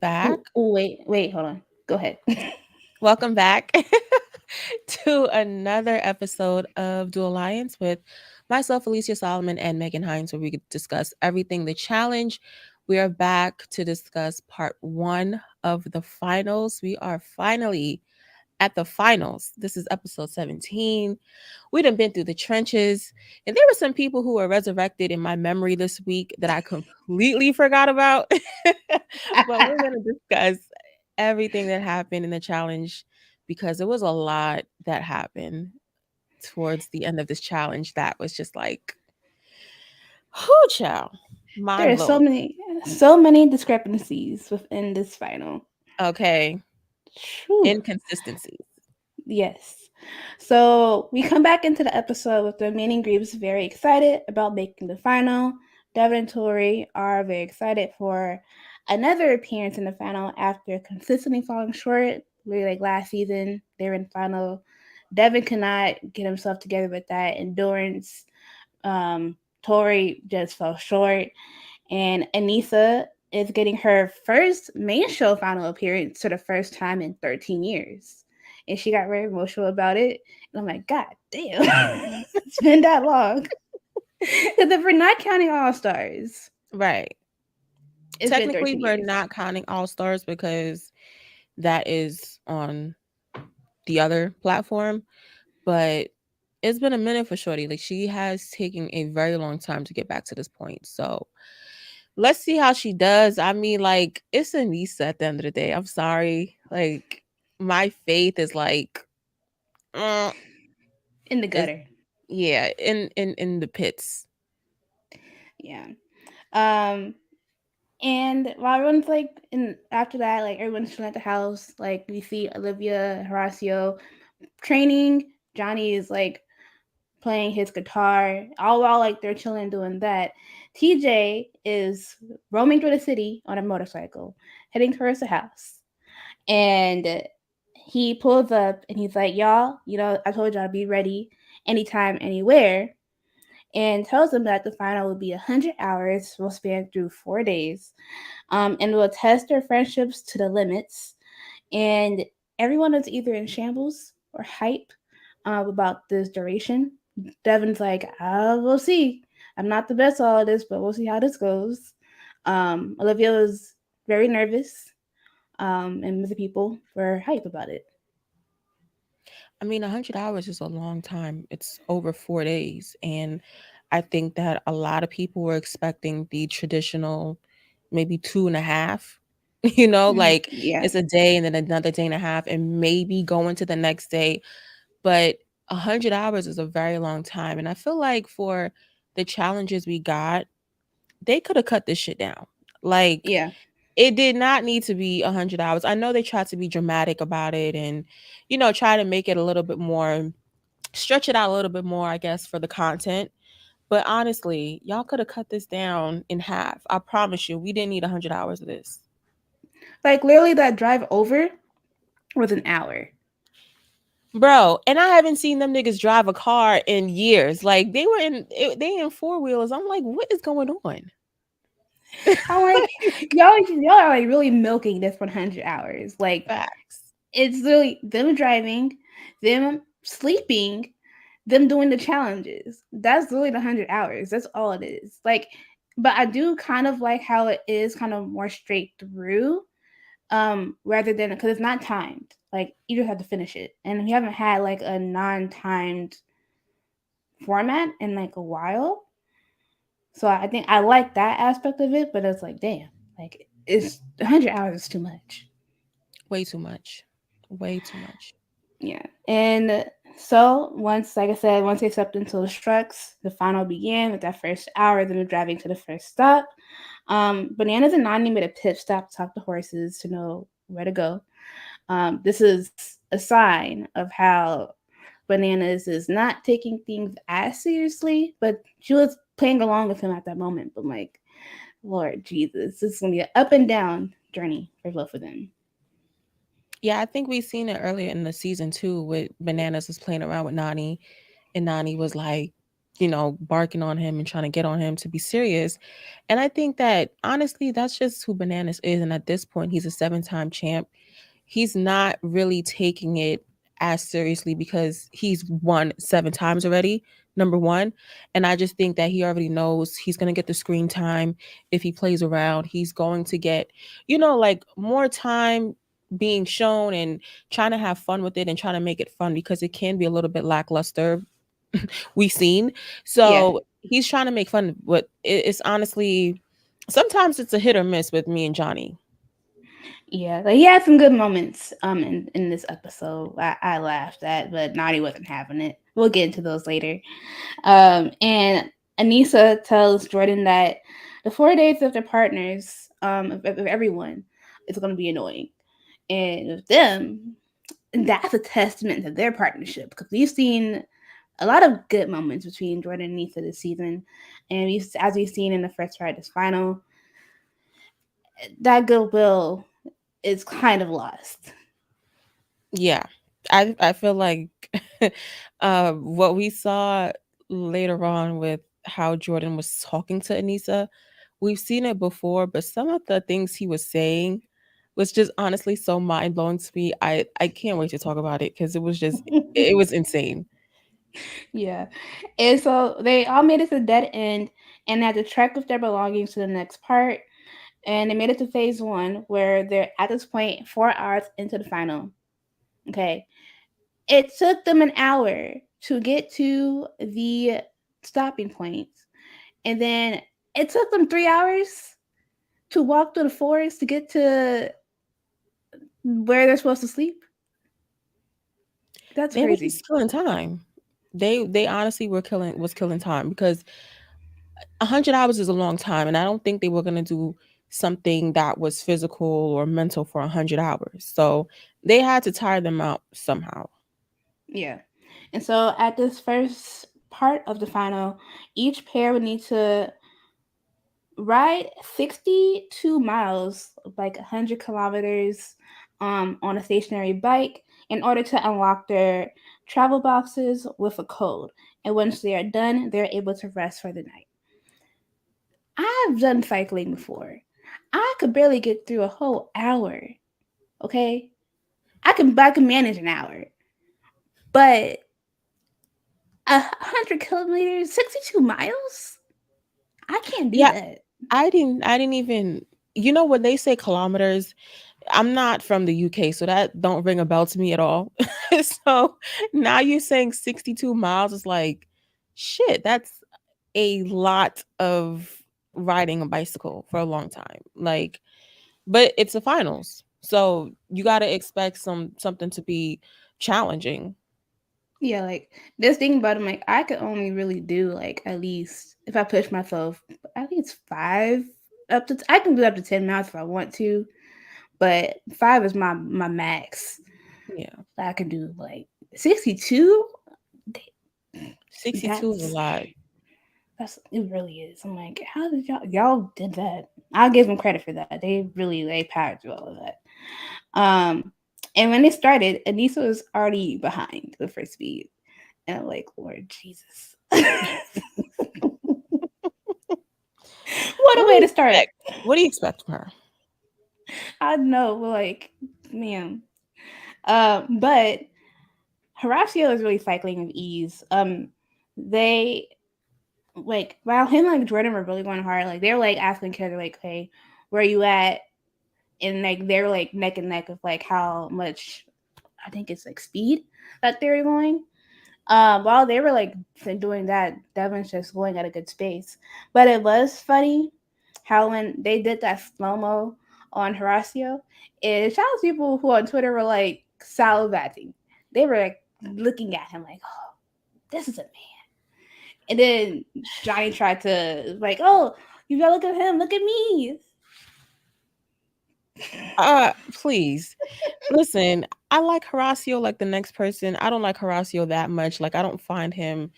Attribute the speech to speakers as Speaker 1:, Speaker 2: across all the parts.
Speaker 1: back.
Speaker 2: Wait, hold on. Go ahead.
Speaker 1: Welcome back to another episode of Dual Alliance with myself, Alicia Solomon, and Megan Hines, where we could discuss everything the challenge. We are back to discuss part one of the finals. We are finally at the finals. This is episode 17. We done been through the trenches, and there were some people who were resurrected in my memory this week that I completely forgot about. But we're going to discuss everything that happened in the challenge because it was a lot that happened towards the end of this challenge that was just like, whoo, child,
Speaker 2: There
Speaker 1: mind
Speaker 2: are
Speaker 1: blowing.
Speaker 2: so many discrepancies within this final.
Speaker 1: Okay,
Speaker 2: Whew.
Speaker 1: inconsistencies.
Speaker 2: Yes. So we come back into the episode with the remaining groups very excited about making the final. Devin and Tori are very excited for another appearance in the final after consistently falling short. Really, like last season, they were in final. Devin could not get himself together with that endurance. Tori just fell short, and Anissa is getting her first main show final appearance for the first time in 13 years. And she got very emotional about it. And I'm like, God damn, it's been that long. Because if we're not counting All Stars,
Speaker 1: Right.
Speaker 2: it's been
Speaker 1: Technically,
Speaker 2: 13
Speaker 1: we're
Speaker 2: years.
Speaker 1: not counting All Stars because that is on the other platform, but it's been a minute for Shorty. Like she has taken a very long time to get back to this point. So let's see how she does. I mean, like, it's Anissa at the end of the day. I'm sorry. Like, my faith is like, uh,
Speaker 2: In the
Speaker 1: is
Speaker 2: gutter.
Speaker 1: yeah, in the pits.
Speaker 2: Yeah. Um, and while everyone's like in after that, like everyone's chilling at the house, like we see Olivia, Horacio training. Johnny is like playing his guitar, all while like they're chilling doing that. TJ is roaming through the city on a motorcycle, heading towards the house. And he pulls up and he's like, y'all, I told y'all to be ready anytime, anywhere. And tells them that the final will be 100 hours, will span through 4 days, and will test their friendships to the limits. And everyone is either in shambles or hype about this duration. Devin's like, we'll see. I'm not the best at all of this, but we'll see how this goes. Olivia was very nervous, and the people were hype about it.
Speaker 1: I mean, 100 hours is a long time. It's over 4 days. And I think that a lot of people were expecting the traditional maybe two and a half, like
Speaker 2: Yeah.
Speaker 1: it's a day and then another day and a half, and maybe going to the next day. But 100 hours is a very long time. And I feel like for the challenges we got, they could have cut this shit down. Like,
Speaker 2: Yeah.
Speaker 1: it did not need to be 100 hours. I know they tried to be dramatic about it and, try to make it a little bit more, stretch it out a little bit more, I guess, for the content. But honestly, y'all could have cut this down in half. I promise you, we didn't need 100 hours of this.
Speaker 2: Like literally that drive over was an hour.
Speaker 1: Bro, and I haven't seen them niggas drive a car in years. Like they in four wheelers. I'm like, what is going on?
Speaker 2: I'm like, y'all are like really milking this 100 hours. Like
Speaker 1: Facts.
Speaker 2: it's literally them driving, them sleeping, them doing the challenges. That's really the 100 hours. That's all it is. Like, but I do kind of like how it is kind of more straight through, rather than because it's not timed. Like you just have to finish it, and we haven't had like a non-timed format in like a while. So I think I like that aspect of it, but it's like, damn, like it's 100 hours is too much.
Speaker 1: Way too much. Way too much.
Speaker 2: Yeah. And so once, like I said, once they stepped into the trucks, the final began with that first hour, then driving to the first stop. Bananas and Nani made a pit stop to talk to horses to know where to go. This is a sign of how Bananas is not taking things as seriously, but she was playing along with him at that moment. But like, Lord Jesus, this is gonna be an up and down journey for both of them.
Speaker 1: Yeah, I think we seen it earlier in the season too with Bananas was playing around with Nani and Nani was like, barking on him and trying to get on him to be serious. And I think that honestly, that's just who Bananas is. And at this point, he's a 7-time champ. He's not really taking it as seriously because he's won 7 times already, number one. And I just think that he already knows he's going to get the screen time if he plays around. He's going to get, like more time being shown and trying to have fun with it and trying to make it fun because it can be a little bit lackluster we've seen.
Speaker 2: Yeah,
Speaker 1: So he's trying to make fun, but it's honestly sometimes it's a hit or miss with me and Johnny.
Speaker 2: yeah. Like he had some good moments in this episode. I laughed at, but Naughty wasn't having it. We'll get into those later. And Anissa tells Jordan that the 4 days of their partners, of everyone, is going to be annoying, and with them, that's a testament to their partnership because we've seen a lot of good moments between Jordan and Nisa this season, and as we've seen in the first part of this final, that goodwill is kind of lost.
Speaker 1: Yeah. I feel like what we saw later on with how Jordan was talking to Anissa, we've seen it before, but some of the things he was saying was just honestly so mind blowing to me. I can't wait to talk about it because it was insane.
Speaker 2: Yeah, and so they all made it to the dead end, and had to trek with their belongings to the next part. And they made it to phase one, where they're at this point 4 hours into the final. Okay, it took them an hour to get to the stopping point, and then it took them 3 hours to walk through the forest to get to where they're supposed to sleep. That's
Speaker 1: They were
Speaker 2: crazy.
Speaker 1: just killing time. They honestly was killing time because 100 hours is a long time, and I don't think they were gonna do something that was physical or mental for 100 hours. So they had to tire them out somehow.
Speaker 2: Yeah. And so at this first part of the final, each pair would need to ride 62 miles, like 100 kilometers, on a stationary bike in order to unlock their travel boxes with a code. And once they are done, they're able to rest for the night. I've done cycling before. I could barely get through a whole hour. Okay, I can manage an hour, but 100 kilometers, 62 miles. I can't do
Speaker 1: Yeah,
Speaker 2: that.
Speaker 1: I didn't even, when they say kilometers, I'm not from the UK, so that don't ring a bell to me at all. So now you're saying 62 miles is like shit, that's a lot of riding a bicycle for a long time. Like, but it's the finals. So you got to expect something to be challenging.
Speaker 2: Yeah, like this thing about him, like I could only really do like at least if I push myself at least five up to I can do up to 10 miles if I want to, but five is my max.
Speaker 1: Yeah.
Speaker 2: I can do like 62.
Speaker 1: 62 is a
Speaker 2: That's
Speaker 1: lot.
Speaker 2: that's it really is. I'm like, how did y'all did that? I'll give them credit for that. They really they powered through all of that. And when it started, Anissa was already behind the first speed. And I'm like, Lord Jesus. What a
Speaker 1: What do
Speaker 2: way
Speaker 1: you
Speaker 2: to start.
Speaker 1: expect? What do you expect from her?
Speaker 2: I know, like, man. But Horacio is really cycling with ease. They like while him and like Jordan were really going hard, like they were like asking each other, like, hey, where are you at? And like they were like neck and neck of like how much I think it's like speed that they're going. While they were like doing that, Devin's just going at a good space. But it was funny how when they did that slow mo on Horacio, it shows people who on Twitter were like salivating. They were like looking at him like, oh, this is a man. And then Johnny tried to like, oh, you gotta look at him, look at me.
Speaker 1: Please. Listen, I like Horacio like the next person. I don't like Horacio that much. Like I don't find him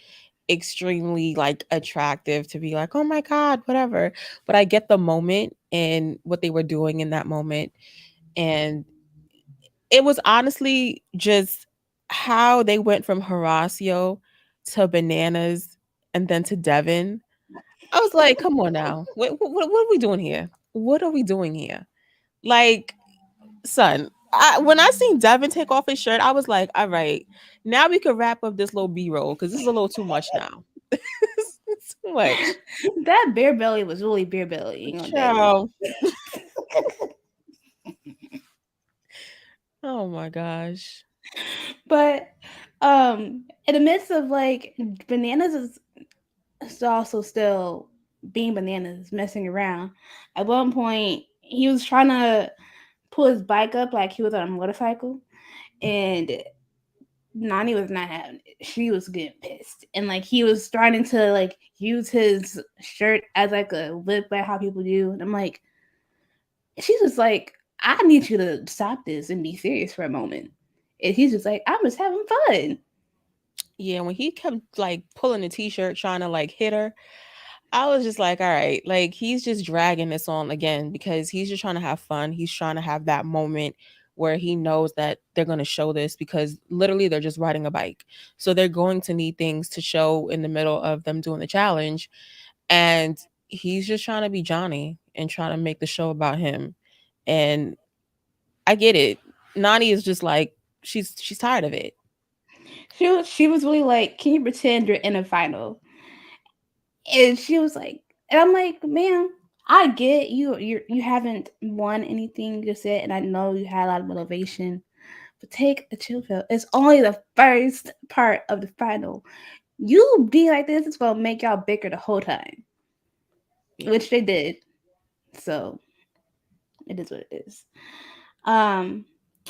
Speaker 1: extremely like attractive to be like, "Oh my god, whatever." But I get the moment and what they were doing in that moment, and it was honestly just how they went from Horacio to Bananas. and then to Devin. I was like, come on now. What are we doing here? What are we doing here? Like, son, when I seen Devin take off his shirt, I was like, all right, now we could wrap up this little B roll because this is a little too much now. It's too much.
Speaker 2: That beer belly was really beer bellying on Devin.
Speaker 1: Child. Oh my gosh.
Speaker 2: But in the midst of like bananas is also still being bananas, messing around. At one point, he was trying to pull his bike up like he was on a motorcycle, and Nani was not having it. She was getting pissed, and like he was starting to like use his shirt as like a whip, like how people do. And I'm like, she's just like, I need you to stop this and be serious for a moment. And he's just like, I'm just having fun.
Speaker 1: Yeah, when he kept like pulling the t-shirt trying to like hit her, I was just like, all right, like he's just dragging this on again because he's just trying to have fun. He's trying to have that moment where he knows that they're going to show this because literally they're just riding a bike. So they're going to need things to show in the middle of them doing the challenge. And he's just trying to be Johnny and trying to make the show about him. And I get it. Nani is just like she's tired of it.
Speaker 2: She was really like, can you pretend you're in a final? And she was like, and I'm like, ma'am, I get you haven't won anything just yet, and I know you had a lot of motivation, but take a chill pill. It's only the first part of the final. You be like this, it's gonna make y'all bicker the whole time,
Speaker 1: Yeah.
Speaker 2: which they did. So it is what it is. Um,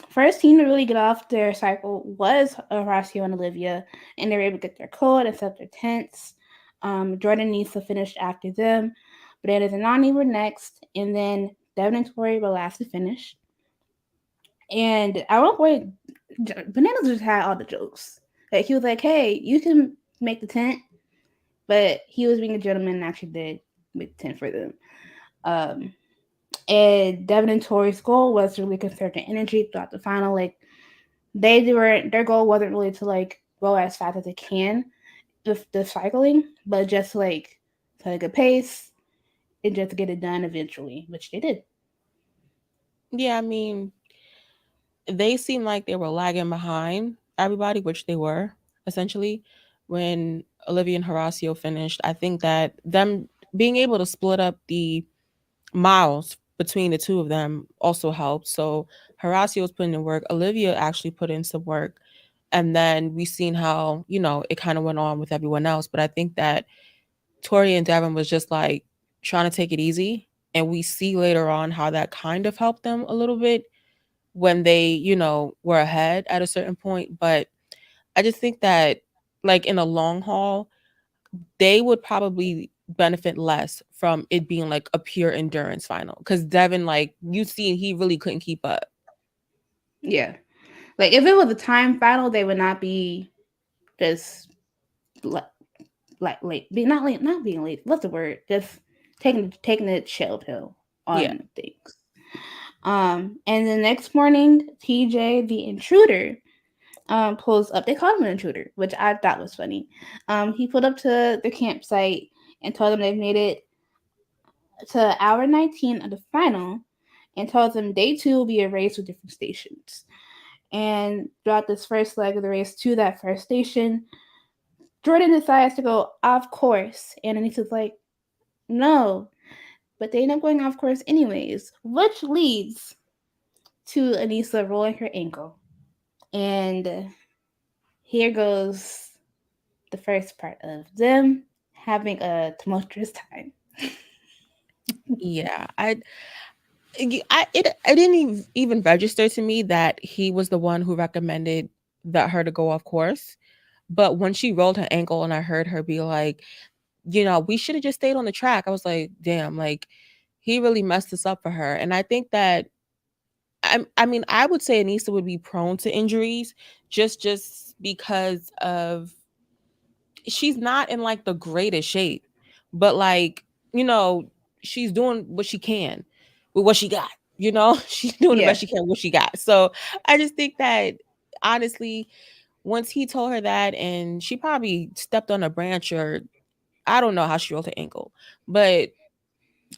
Speaker 2: First team to really get off their cycle was Horacio and Olivia, and they were able to get their code and set up their tents. Jordan needs to finish after them. Bananas and Nani were next, and then Devin and Tori were last to finish. And at one point, Bananas just had all the jokes. Like he was like, "Hey, you can make the tent," but he was being a gentleman and actually did make the tent for them. Um, and Devin and Tori's goal was to really conserve their energy throughout the final. Like their goal wasn't really to like go as fast as they can with the cycling, but just like to like a pace and just get it done eventually, which they did.
Speaker 1: Yeah, I mean, they seemed like they were lagging behind everybody, which they were essentially when Olivia and Horacio finished. I think that them being able to split up the miles between the two of them also helped. So Horacio was putting in work. Olivia actually put in some work. And then we seen how, it kind of went on with everyone else. But I think that Tori and Devin was just like trying to take it easy. And we see later on how that kind of helped them a little bit when they, were ahead at a certain point. But I just think that, like, in a long haul, they would probably benefit less from it being like a pure endurance final. Because Devin, like, you see, he really couldn't keep up.
Speaker 2: Yeah. Like if it was a time final, they would not be just like late, be not late, not being late. What's the word? Just taking the chill pill
Speaker 1: Yeah.
Speaker 2: on things. And the next morning, TJ the intruder pulls up. They called him an intruder, which I thought was funny. He pulled up to the campsite and told them they've made it to hour 19 of the final, and told them day two will be a race with different stations. And throughout this first leg of the race to that first station, Jordan decides to go off course, and Anissa's like, no. But they end up going off course anyways, which leads to Anissa rolling her ankle. And here goes the first part of them having a tumultuous time.
Speaker 1: Yeah. It didn't even register to me that he was the one who recommended that her to go off course. But when she rolled her ankle and I heard her be like, we should have just stayed on the track, I was like, damn, like he really messed this up for her. And I think that I mean, I would say Anissa would be prone to injuries just because of she's not in like the greatest shape, but like, you know, she's doing what she can with what she got, she's doing the
Speaker 2: Yeah.
Speaker 1: best she can with what she got. So I just think that honestly, once he told her that and she probably stepped on a branch or I don't know how she rolled her ankle, but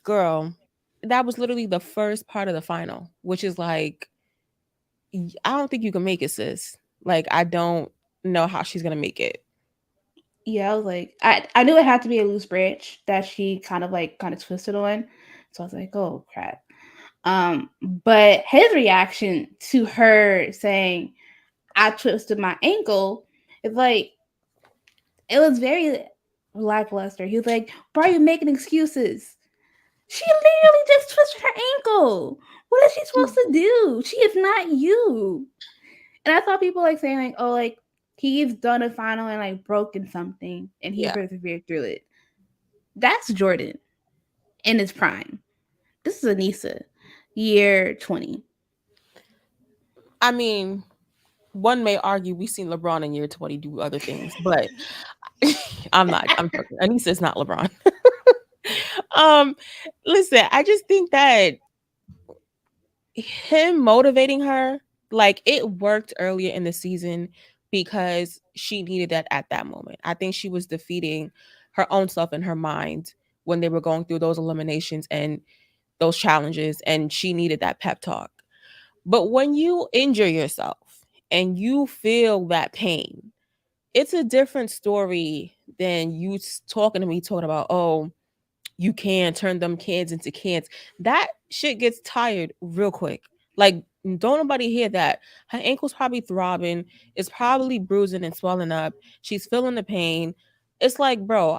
Speaker 1: girl, that was literally the first part of the final, which is like, I don't think you can make it, sis. Like, I don't know how she's gonna make it.
Speaker 2: Yeah, I was like, I knew it had to be a loose branch that she kind of twisted on. So I was like, oh crap. But his reaction to her saying, I twisted my ankle, it's like it was very lackluster. He was like, why are you making excuses? She literally just twisted her ankle. What is she supposed to do? She is not you. And I saw people like saying like, oh, like he's done a final and like broken something and he
Speaker 1: Yeah.
Speaker 2: persevered through it. That's Jordan in his prime. This is Anissa, year 20.
Speaker 1: I mean, one may argue we seen LeBron in year 20 do other things, but I'm not. I'm joking. Anissa is not LeBron. um, Listen, I just think that him motivating her, like it worked earlier in the season because she needed that at that moment. I think she was defeating her own self in her mind when they were going through those eliminations and those challenges, and she needed that pep talk. But when you injure yourself and you feel that pain, it's a different story than you talking to me talking about, oh, you can turn them cans into cans. That shit gets tired real quick. Like, don't nobody hear that. Her ankle's probably throbbing. It's probably bruising and swelling up. She's feeling the pain. It's like, bro,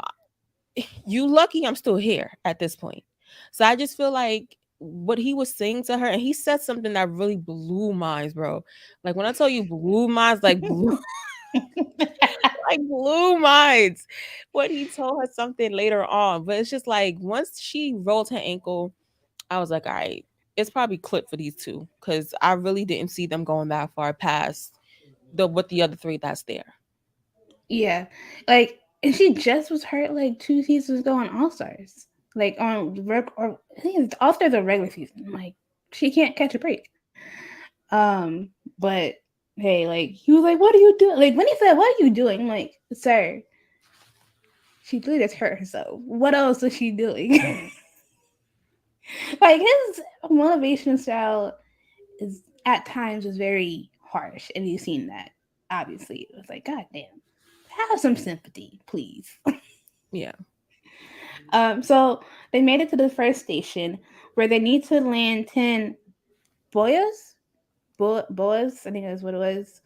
Speaker 1: you lucky I'm still here at this point. So I just feel like what he was saying to her, and he said something that really blew minds, bro. Like when I tell you blew minds, like blew like blew minds when he told her something later on. But it's just like once she rolled her ankle, I was like, all right, it's probably clipped for these two because I really didn't see them going that far past the other three that's there.
Speaker 2: Yeah. Like, and she just was hurt like 2 seasons ago on All Stars. Like or I think it's All Stars or regular season. Like she can't catch a break. But hey, like he was like, "What are you doing?" Like when he said, "What are you doing?" I'm like, "Sir, she literally just hurt herself. What else is she doing?" Like his motivation style is at times was very harsh, and you've seen that. Obviously, it was like, God damn, have some sympathy, please.
Speaker 1: Yeah.
Speaker 2: So they made it to the first station where they need to land 10 boyas. Boas, I think that's what it was.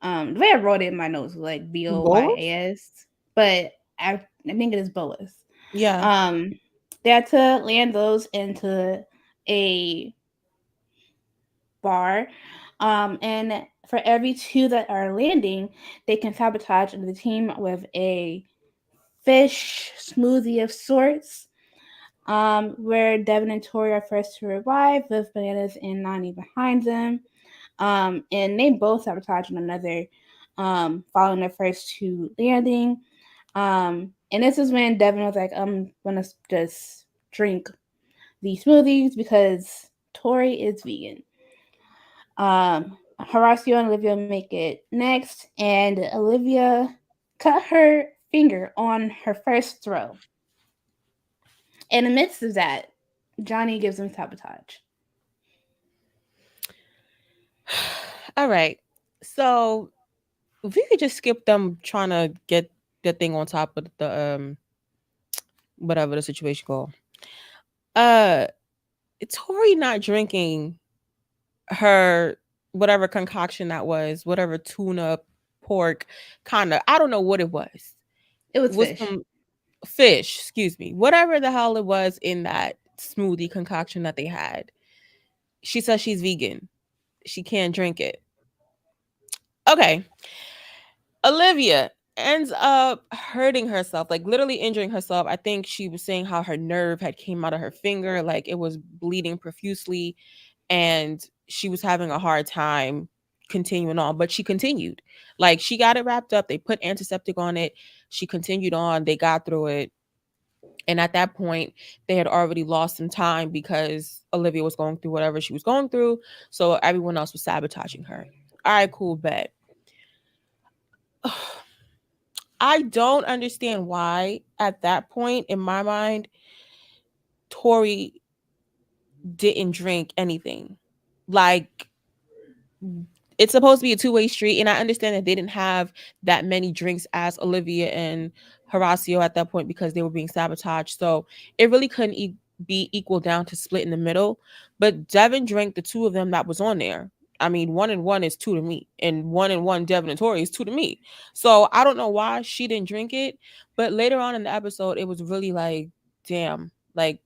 Speaker 2: The way I wrote it in my notes was like
Speaker 1: Bolas?
Speaker 2: BOYAS, but I think it is boas.
Speaker 1: Yeah.
Speaker 2: Um, they had to land those into a bar. And for every two that are landing, they can sabotage the team with a fish smoothie of sorts. Where Devin and Tori are first to arrive with Bananas and Nani behind them. And they both sabotage one another following their first two landing. And this is when Devin was like, I'm gonna just drink these smoothies because Tori is vegan. Horacio and Olivia make it next, and Olivia cut her finger on her first throw. In the midst of that, Johnny gives him sabotage.
Speaker 1: All right. So if we could just skip them trying to get the thing on top of the whatever the situation called. Uh Tori not drinking her whatever concoction that was, whatever tuna, pork, kind of, I don't know what it was.
Speaker 2: It was
Speaker 1: It was
Speaker 2: fish.
Speaker 1: some fish, excuse me, whatever the hell it was in that smoothie concoction that they had. She says she's vegan. She can't drink it. Okay. Olivia ends up hurting herself, like literally injuring herself. I think she was saying how her nerve had came out of her finger, like it was bleeding profusely, and she was having a hard time continuing on, but she continued. Like she got it wrapped up, they put antiseptic on it, she continued on, they got through it. And at that point, they had already lost some time because Olivia was going through whatever she was going through. So everyone else was sabotaging her. All right, cool, bet. I don't understand why at that point in my mind Tori didn't drink anything. Like, it's supposed to be a two-way street, and I understand that they didn't have that many drinks as Olivia and Horacio at that point because they were being sabotaged. So it really couldn't be equal down to split in the middle. But Devin drank the two of them that was on there. I mean, 1 and 1 is 2 to me, and 1 and 1 Devin and Tori is 2 to me. So I don't know why she didn't drink it, but later on in the episode, it was really like, damn, like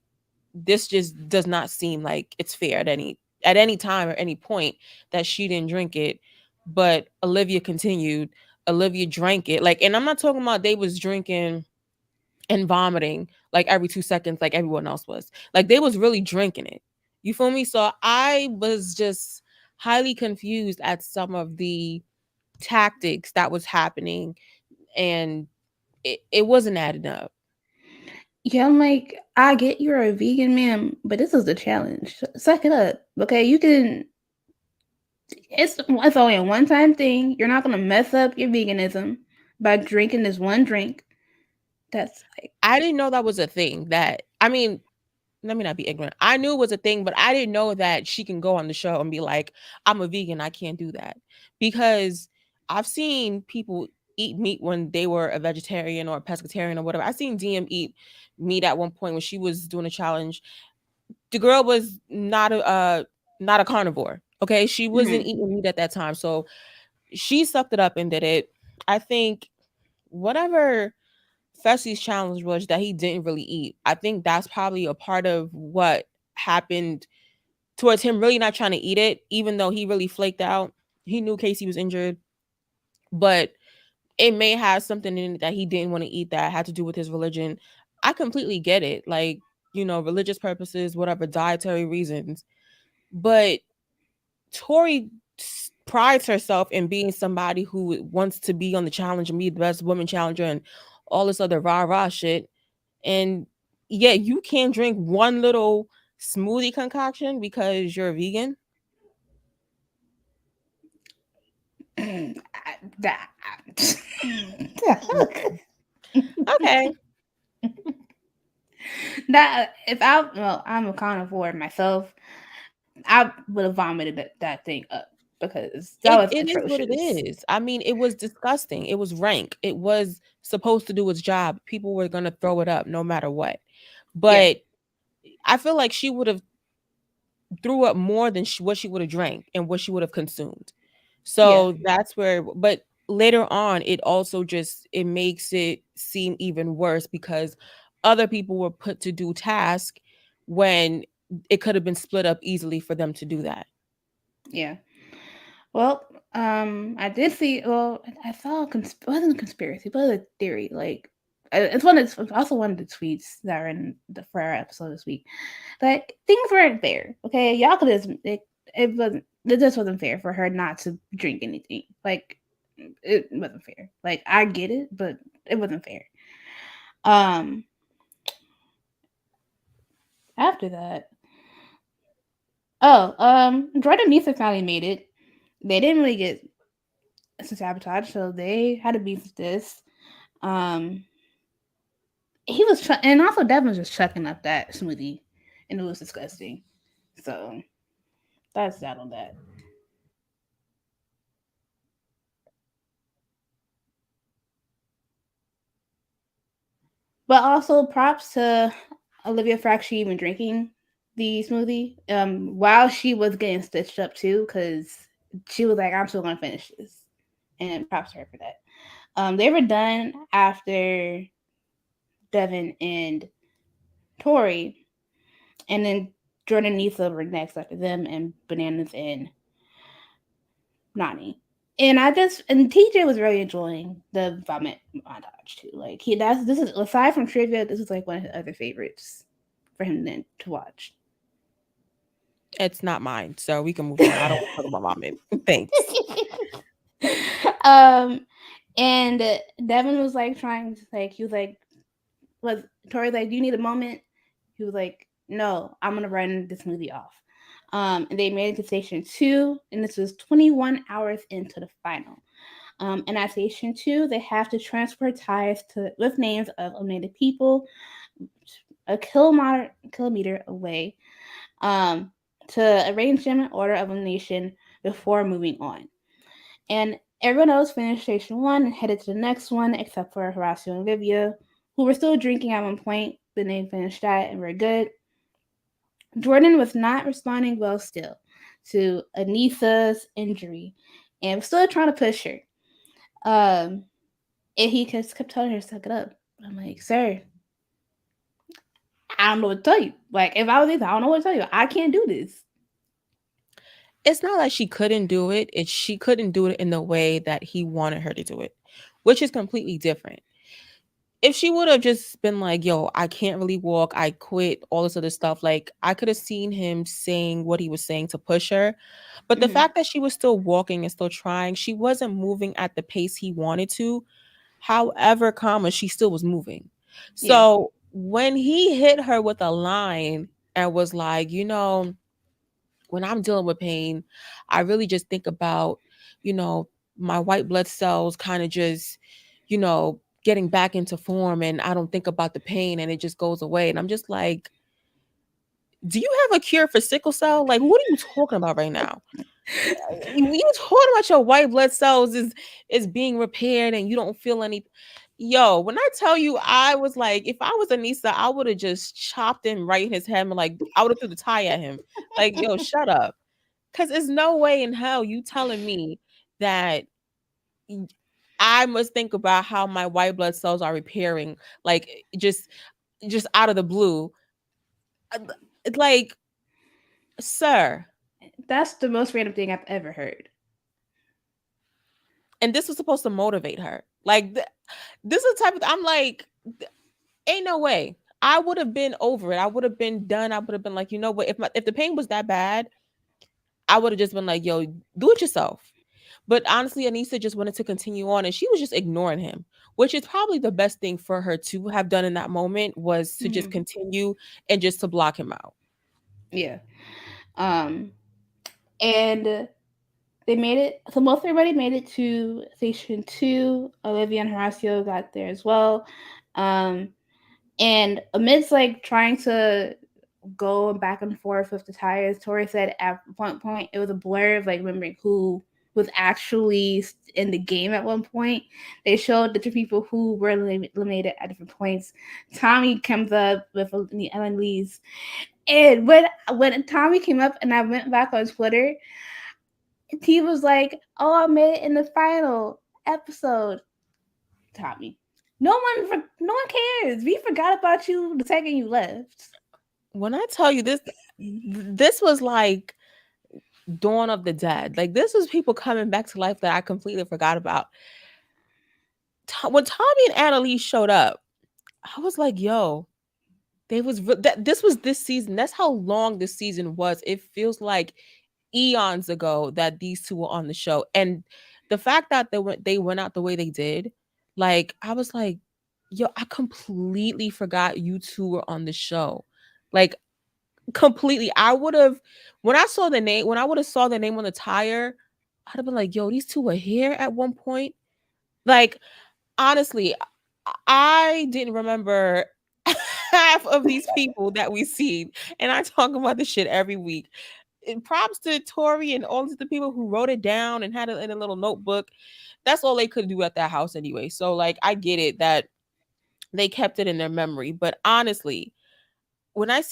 Speaker 1: this just does not seem like it's fair at any time or any point that she didn't drink it. But Olivia continued. Olivia drank it. Like, and I'm not talking about they was drinking and vomiting like every 2 seconds like everyone else was. Like they was really drinking it. You feel me? So I was just highly confused at some of the tactics that was happening, and it wasn't adding up.
Speaker 2: Yeah, I'm like, I get you're a vegan, ma'am, but this is the challenge. Suck it up, okay? You can. It's only a one time thing. You're not gonna mess up your veganism by drinking this one drink. That's like,
Speaker 1: I didn't know that was a thing. That I mean, let me not be ignorant. I knew it was a thing, but I didn't know that she can go on the show and be like, I'm a vegan, I can't do that. Because I've seen people eat meat when they were a vegetarian or a pescatarian or whatever. I seen DM eat meat at one point when she was doing a challenge. The girl was not a carnivore. Okay. She wasn't
Speaker 2: mhm.
Speaker 1: eating meat at that time. So she sucked it up and did it. I think whatever Fessy's challenge was that he didn't really eat. I think that's probably a part of what happened towards him really not trying to eat it, even though he really flaked out. He knew Casey was injured, but it may have something in it that he didn't want to eat that had to do with his religion. I completely get it. Like, religious purposes, whatever, dietary reasons. But Tori prides herself in being somebody who wants to be on the challenge and be the best woman challenger and all this other rah rah shit. And yeah, you can't drink one little smoothie concoction because you're a vegan.
Speaker 2: that.
Speaker 1: Okay.
Speaker 2: That if I well, I'm a carnivore myself. I would have vomited that thing up because that was
Speaker 1: It is what it
Speaker 2: atrocious.
Speaker 1: is. I mean, it was disgusting. It was rank. It was supposed to do its job. People were gonna throw it up no matter what.
Speaker 2: Yeah,
Speaker 1: But I feel like she would have threw up more than what she would have drank and what she would have consumed.
Speaker 2: yeah,
Speaker 1: So that's where, but later on, it also just it makes it seem even worse because other people were put to do task when it could have been split up easily for them to do that.
Speaker 2: yeah. Well, I did see. Well, I saw it wasn't a conspiracy, but a theory. Like, it's one. It's also one of the tweets that are in the for our episode this week. Like, things weren't fair. Okay, y'all could have. It wasn't. It just wasn't fair for her not to drink anything. Like, it wasn't fair. Like, I get it, but it wasn't fair. Um, After that, Jordan Nisa finally made it. They didn't really get sabotage, so they had to beat this. Um, and also Devin was just chucking up that smoothie, and it was disgusting. So that's that on that. But also props to Olivia for actually even drinking the smoothie. While she was getting stitched up too, because she was like, "I'm still gonna finish this," and props to her for that. They were done after Devin and Tori, and then Jordan and Nisa were next after them, and Bananas and Nani. And TJ was really enjoying the vomit montage too. Like this is aside from trivia, this is like one of his other favorites for him then to watch.
Speaker 1: It's not mine, so we can move on. I don't want to talk about vomit. Thanks.
Speaker 2: um, and Devin was like trying to he was like, was Tori like, do you need a moment? He was like, no, I'm gonna run this movie off. And they made it to station 2, and this was 21 hours into the final. And at Station 2, they have to transfer ties to with names of eliminated people a kilometer away um, to arrange them in order of elimination before moving on. And everyone else finished Station 1 and headed to the next one, except for Horacio and Olivia, who were still drinking at one point, but they finished that and were good. Jordan was not responding well still to Anissa's injury and was still trying to push her. Um, and he just kept telling her to suck it up. I'm like, sir, I don't know what to tell you. Like, if I was this, I don't know what to tell you. I can't do this.
Speaker 1: It's not like she couldn't do it. It's she couldn't do it in the way that he wanted her to do it, which is completely different. If she would have just been like, yo, I can't really walk, I quit, all this other stuff, like I could have seen him saying what he was saying to push her. But the
Speaker 2: Mm-hmm.
Speaker 1: fact that she was still walking and still trying, she wasn't moving at the pace he wanted to. However, comma, she still was moving.
Speaker 2: Yeah.
Speaker 1: So when he hit her with a line and was like, when I'm dealing with pain, I really just think about, you know, my white blood cells kind of just, getting back into form, and I don't think about the pain and it just goes away. And I'm just like, do you have a cure for sickle cell? Like, what are you talking about right now? You talking about your white blood cells is being repaired and you don't feel any. Yo, when I tell you, I was like, if I was Anissa, I would have just chopped him right in his head and like I would have threw the tie at him. Like, yo, shut up. Cause there's no way in hell you telling me that I must think about how my white blood cells are repairing, like just out of the blue. Uh, Like, sir.
Speaker 2: That's the most random thing I've ever heard.
Speaker 1: And this was supposed to motivate her. Like, this is the type of I'm like, ain't no way. I would have been over it. I would have been done. I would have been like, you know what? If the pain was that bad, I would have just been like, yo, do it yourself. But honestly, Anissa just wanted to continue on and she was just ignoring him, which is probably the best thing for her to have done in that moment was to just
Speaker 2: Mm-hmm.
Speaker 1: continue and just to block him out.
Speaker 2: Yeah. Um, and they made it. So most everybody made it to Station 2. Olivia and Horacio got there as well. Um, and amidst like trying to go back and forth with the tires, Tori said at one point it was a blur of like remembering who was actually in the game at one point. They showed the two people who were eliminated at different points. Tommy comes up with Ellen Lee's. And when Tommy came up and I went back on Twitter, he was like, "Oh, I made it in the final episode." Tommy, no one cares. We forgot about you the second you left.
Speaker 1: When I tell you this was like Dawn of the Dead. Like this was people coming back to life that I completely forgot about. When Tommy and Annalise showed up, I was like, yo, this was this season. That's how long this season was. It feels like eons ago that these two were on the show, and the fact that they went out the way they did, like I was like, yo, I completely forgot you two were on the show, like completely. I would have when I would have saw the name on the tire, I'd have been like, yo, these two were here at one point. Like honestly, I didn't remember half of these people that we see, and I talk about this shit every week. And props to Tori and all of the people who wrote it down and had it in a little notebook. That's all they could do at that house anyway. So like I get it that they kept it in their memory. But honestly, when I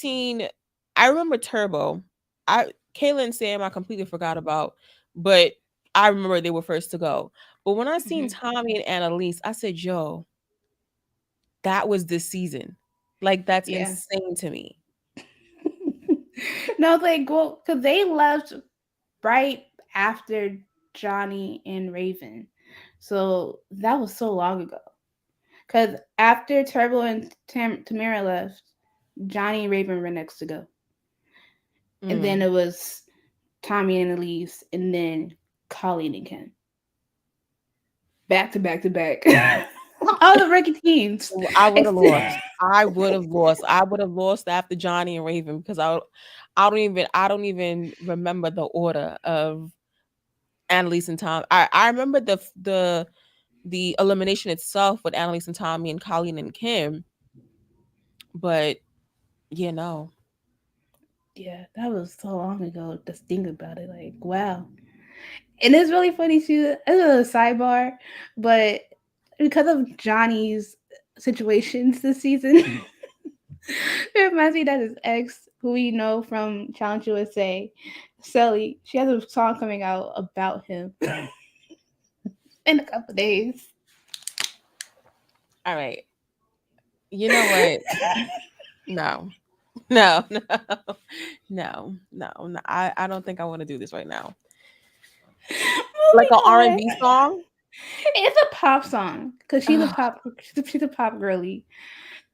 Speaker 1: remember Turbo. I Kayla and Sam I completely forgot about, but I remember they were first to go. But when I seen
Speaker 2: Mm-hmm.
Speaker 1: Tommy and Annalise, I said, yo, that was this season. Like that's
Speaker 2: Yeah.
Speaker 1: insane to me.
Speaker 2: No, like well, because they left right after Johnny and Raven, so that was so long ago. Because after Turbo and Tamara left, Johnny and Raven were next to go, and then
Speaker 1: Mm.
Speaker 2: it was Tommy and Elise, and then Colleen and Ken, back to back to back. All the rookie teams.
Speaker 1: I would have
Speaker 2: Except,
Speaker 1: lost. I would have lost. I would have lost after Johnny and Raven because I don't even remember the order of. Annalise and Tom. I remember the elimination itself with Annalise and Tommy and Colleen and Kim, but you know,
Speaker 2: Yeah, that was so long ago. Just think about it. Like, wow. And it's really funny too. It's a sidebar, but because of Johnny's situations this season, it reminds me that his ex, who we know from Challenge USA, Sally, she has a song coming out about him in a couple days.
Speaker 1: all right. You know what? No. No, no, no. I don't think I want to do this right now. Like an
Speaker 2: Moving on.
Speaker 1: R&B song?
Speaker 2: It's a pop song because she's a
Speaker 1: Ugh,
Speaker 2: pop. She's a pop girly.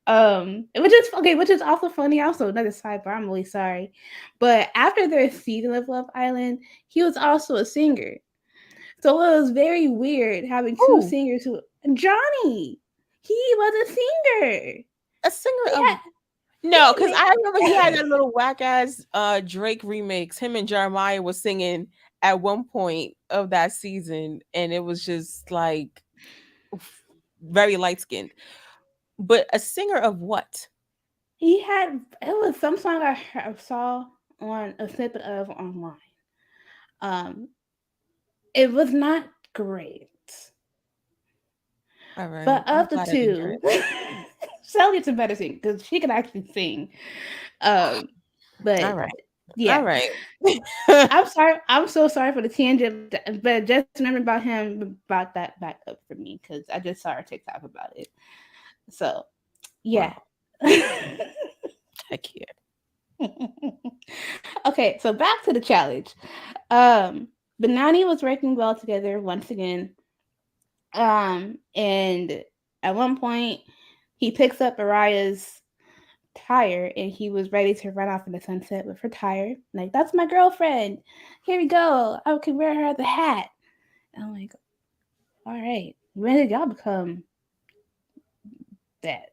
Speaker 2: Which is okay, which is also funny. Also, another sidebar. I'm really sorry, but after their season of Love Island, he was also a singer. So it was very weird having two
Speaker 1: ooh,
Speaker 2: singers who Johnny. He was a singer.
Speaker 1: a singer
Speaker 2: He
Speaker 1: of
Speaker 2: had
Speaker 1: no,
Speaker 2: he
Speaker 1: because I remember he had
Speaker 2: made
Speaker 1: that little whack ass Drake remix. Him and Jeremiah was singing at one point of that season, and it was just like oof, very light skinned. But a singer of what?
Speaker 2: he had it was some song I saw on a snippet of online. Um, it was not great,
Speaker 1: All right,
Speaker 2: but
Speaker 1: I'm
Speaker 2: of the
Speaker 1: glad I didn't hear
Speaker 2: two,
Speaker 1: it.
Speaker 2: Sally's a better singer because she can actually sing. Um,
Speaker 1: All
Speaker 2: but
Speaker 1: right, all
Speaker 2: yeah,
Speaker 1: right.
Speaker 2: I'm sorry. I'm so sorry for the tangent, but just remember about him about that back up for me because I just saw a TikTok about it. So yeah.
Speaker 1: Well, heck yeah.
Speaker 2: Okay, so back to the challenge. Um, Benani was working well together once again. And at one point, he picks up Araya's tire and he was ready to run off in the sunset with her tire. Like, that's my girlfriend. Here we go. I can wear her as a hat. And I'm like, all right, when did y'all become that?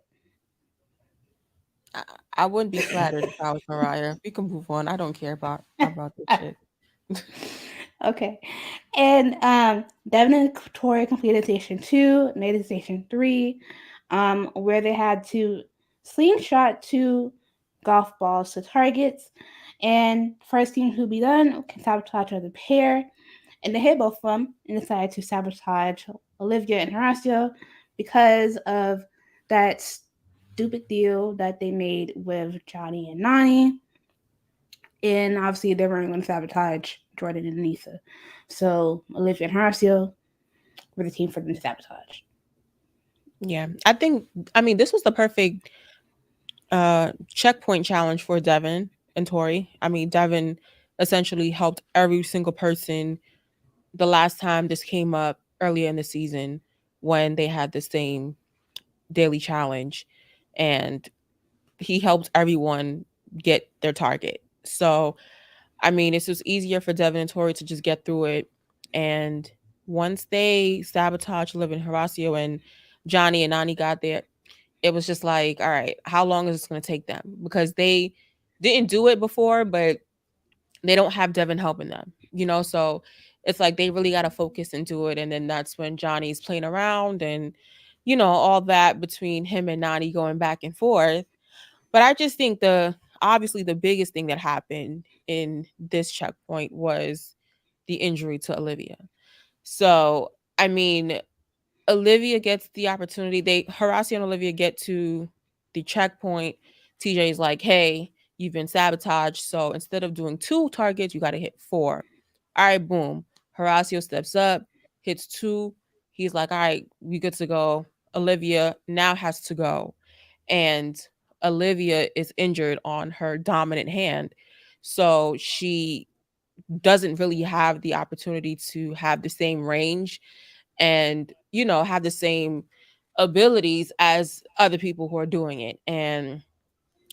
Speaker 1: I, I wouldn't be flattered if I was Mariah. We can move on. I don't care about this shit.
Speaker 2: Okay. And Devin and Tori completed station 2, made it station 3, where they had to slingshot 2 golf balls to targets. And first team who be done can sabotage the pair. And they hit both of them and decided to sabotage Olivia and Horacio because of that stupid deal that they made with Johnny and Nani. And obviously, they weren't going to sabotage Jordan and Anissa. So Olivia and Horacio were the team for them to sabotage.
Speaker 1: Yeah, I mean this was the perfect checkpoint challenge for Devin and Tori. I mean Devin essentially helped every single person the last time this came up earlier in the season when they had the same daily challenge, and he helped everyone get their target. So I mean, it's just easier for Devin and Tori to just get through it. And once they sabotage Liv and Horacio and Johnny and Nani got there, it was just like, all right, how long is this going to take them? Because they didn't do it before, but they don't have Devin helping them, you know? So it's like they really got to focus and do it. And then that's when Johnny's playing around and, you know, all that between him and Nani going back and forth. But I just think obviously the biggest thing that happened in this checkpoint was the injury to Olivia. So, I mean, Olivia gets the opportunity. Horacio and Olivia get to the checkpoint. TJ's like, hey, you've been sabotaged. So instead of doing 2 targets, you got to hit 4. All right, boom. Horacio steps up, hits 2. He's like, all right, we good to go. Olivia now has to go. And Olivia is injured on her dominant hand. So she doesn't really have the opportunity to have the same range and, you know, have the same abilities as other people who are doing it. And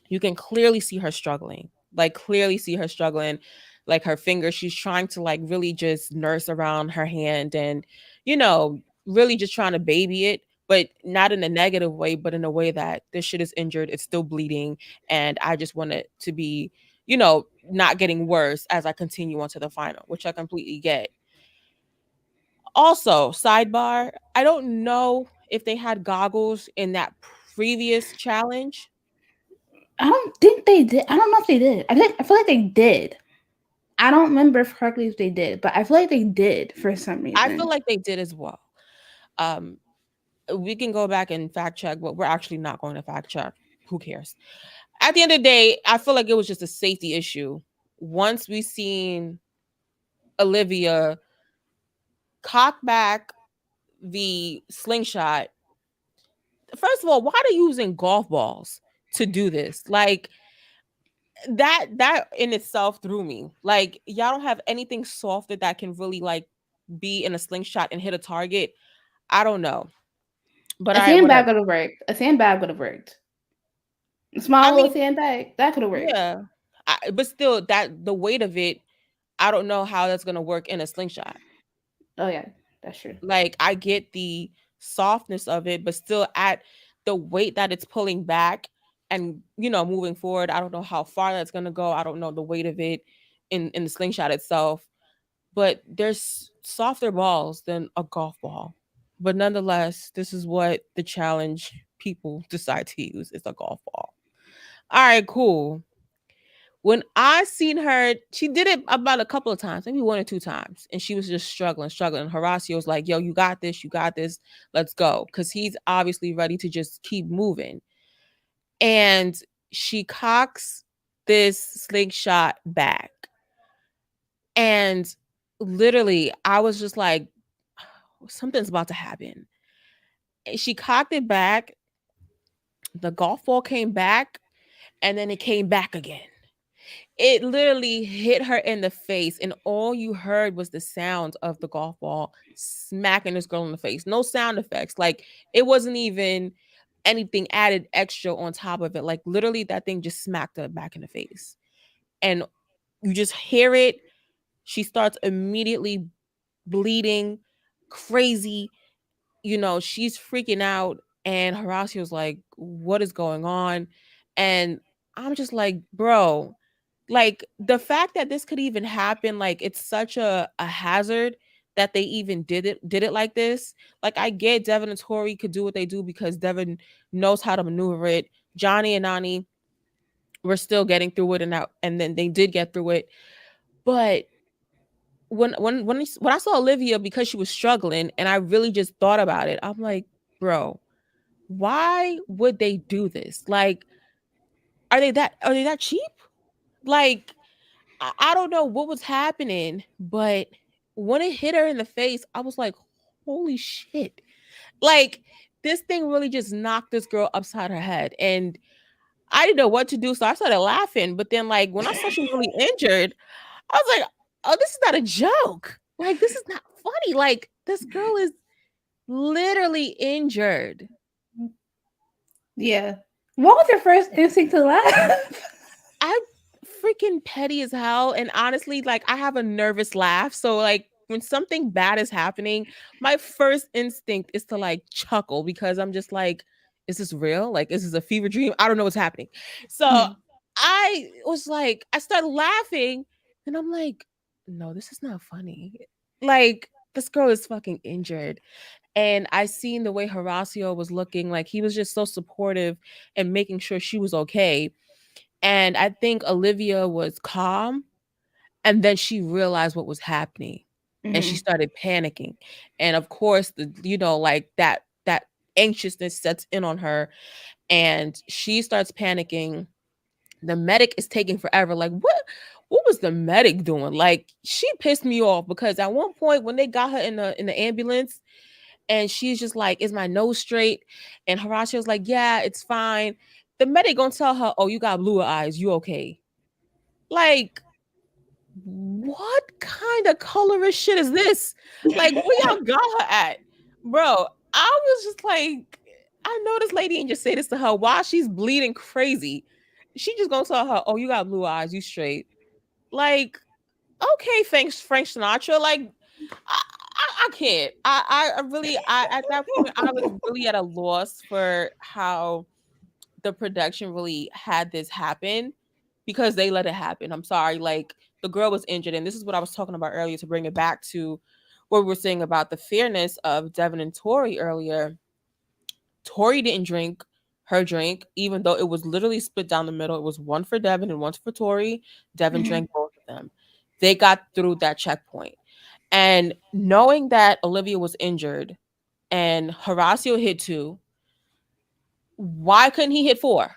Speaker 1: you can clearly see her struggling, like clearly see her struggling, like her finger, she's trying to like really just nurse around her hand and, you know, really just trying to baby it, but not in a negative way, but in a way that this shit is injured, it's still bleeding, and I just want it to be, you know, not getting worse as I continue on to the final, which I completely get. Also, sidebar, I don't know if they had goggles in that previous challenge.
Speaker 2: I don't think they did. I don't know if they did. I feel like they did. I don't remember correctly if they did, but I feel like they did for some
Speaker 1: I feel
Speaker 2: reason.
Speaker 1: like they did as well. Um, we can go back and fact check, but we're actually not going to fact check. Who cares? At the end of the day, I feel like it was just a safety issue. Once we seen Olivia cock back the slingshot, first of all, why are they using golf balls to do this? Like that in itself threw me. Like y'all don't have anything softer that can really like be in a slingshot and hit a target. I don't know. But
Speaker 2: A
Speaker 1: all right,
Speaker 2: sandbag
Speaker 1: whatever.
Speaker 2: would have worked. A sandbag would have worked. A
Speaker 1: I
Speaker 2: small little
Speaker 1: mean,
Speaker 2: sandbag that could have worked.
Speaker 1: yeah. But still that the weight of it, I don't know how that's going to work in a slingshot.
Speaker 2: Oh yeah, that's true.
Speaker 1: Like I get the softness of it, but still at the weight that it's pulling back and moving forward, I don't know how far that's gonna go. I don't know the weight of it in the slingshot itself. But there's softer balls than a golf ball. But nonetheless, this is what the challenge people decide to use is a golf ball. All right, cool. When I seen her, she did it about a couple of times, maybe one or two times, and she was just struggling, struggling. Horacio was like, "Yo, you got this, let's go," because he's obviously ready to just keep moving. And she cocks this slingshot back, and literally, I was just like, "Something's about to happen." And she cocked it back. The golf ball came back, and then it came back again. It literally hit her in the face, and all you heard was the sound of the golf ball smacking this girl in the face. No sound effects. Like it wasn't even anything added extra on top of it. Like literally, that thing just smacked her back in the face. And you just hear it. She starts immediately bleeding, crazy. She's freaking out. And Horacio's like, "What is going on?" And I'm just like, bro, like the fact that this could even happen, like it's such a hazard that they even did it like this. Like I get Devin and Tori could do what they do because Devin knows how to maneuver it. Johnny and Nani were still getting through it, and then they did get through it. But when I saw Olivia, because she was struggling, and I really just thought about it, I'm like, bro, why would they do this? Like, are they that cheap? Like, I don't know what was happening, but when it hit her in the face, I was like, holy shit. Like, this thing really just knocked this girl upside her head. And I didn't know what to do. So I started laughing. But then, like, when I saw she was really injured, I was like, oh, this is not a joke. Like, this is not funny. Like, this girl is literally injured.
Speaker 2: Yeah. What was your first instinct to laugh?
Speaker 1: I'm freaking petty as hell. And honestly, like I have a nervous laugh. So like when something bad is happening, my first instinct is to like chuckle because I'm just like, is this real? Like, is this a fever dream? I don't know what's happening. So
Speaker 2: Hmm.
Speaker 1: I was like, I started laughing and I'm like, no, this is not funny. Like, this girl is fucking injured. And I seen the way Horacio was looking, like he was just so supportive and making sure she was okay. And I think Olivia was calm and then she realized what was happening and she
Speaker 2: Hmm.
Speaker 1: started panicking. And of course, like that anxiousness sets in on her and she starts panicking. The medic is taking forever. Like what was the medic doing? Like she pissed me off because at one point when they got her in the ambulance and she's just like, "Is my nose straight?" And Horacio's like, "Yeah, it's fine." The medic gonna tell her, "Oh, you got bluer eyes. You okay?" Like, what kind of colorist shit is this? Like, where y'all got her at? Bro, I was just like, I know this lady ain't just say this to her while she's bleeding crazy. She just gonna tell her, "Oh, you got blue eyes. You straight." Like, okay, thanks, Frank Sinatra. Like, I can't. I really, at that point, I was really at a loss for how the production really had this happen because they let it happen. I'm sorry. Like, the girl was injured, and this is what I was talking about earlier to bring it back to what we were saying about the fairness of Devin and Tori earlier, Tori didn't drink her drink, even though it was literally split down the middle. It was one for Devin and one for Tori. Devin
Speaker 2: Hmm.
Speaker 1: drank both of them. They got through that checkpoint. And knowing that Olivia was injured and Horacio hit two, why couldn't he hit four?